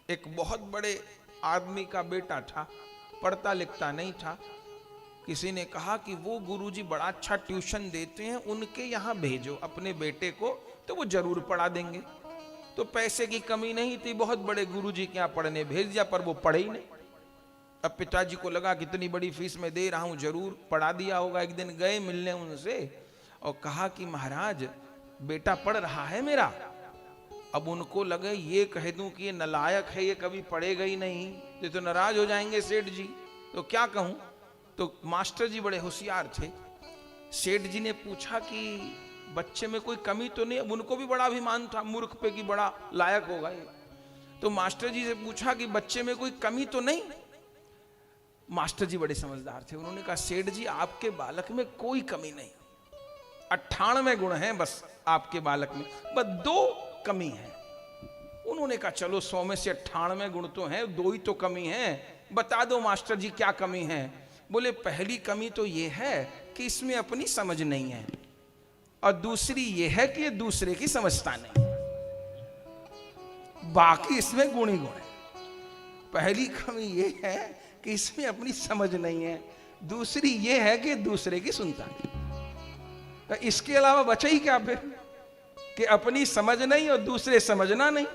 एक बहुत बड़े आदमी का बेटा था, पढ़ता लिखता नहीं था। किसी ने कहा कि वो गुरुजी बड़ा अच्छा ट्यूशन देते हैं, उनके यहाँ भेजो अपने बेटे को, तो वो जरूर पढ़ा देंगे। तो पैसे की कमी नहीं थी, बहुत बड़े गुरुजी के यहाँ पढ़ने भेज दिया, पर वो पढ़े ही नहीं। अब पिताजी को लगा कि इतनी बड़ी फीस में दे रहा हूं, जरूर पढ़ा दिया होगा। एक दिन गए मिलने उनसे और कहा कि महाराज बेटा पढ़ रहा है मेरा। अब उनको लगे ये कह दूं कि ये नालायक है, ये कभी पढ़ेगा ही नहीं, ये तो नाराज हो जाएंगे सेठ जी, तो क्या कहूं। तो मास्टर जी बड़े होशियार थे। सेठ जी ने पूछा कि बच्चे में कोई कमी तो नहीं। अब उनको भी बड़ा अभिमान था मूर्ख पे कि बड़ा लायक होगा ये। तो मास्टर जी से पूछा कि बच्चे में कोई कमी तो नहीं। मास्टर जी बड़े समझदार थे, उन्होंने कहा सेठ जी आपके बालक में कोई कमी नहीं, 98 गुण हैं बस आपके बालक में, बस 2 कमी है। उन्होंने कहा चलो 100 में से 98 गुण तो हैं, 2 ही तो कमी है, बता दो मास्टर जी क्या कमी है। बोले पहली कमी तो ये है कि इसमें अपनी समझ नहीं है, और दूसरी ये है कि ये दूसरे की समझता नहीं, बाकी इसमें गुण ही गुण है। पहली कमी ये है कि इसमें अपनी समझ नहीं है, दूसरी ये है कि दूसरे की सुनता नहीं। तो इसके अलावा बचा ही क्या फिर कि अपनी समझ नहीं और दूसरे समझना नहीं।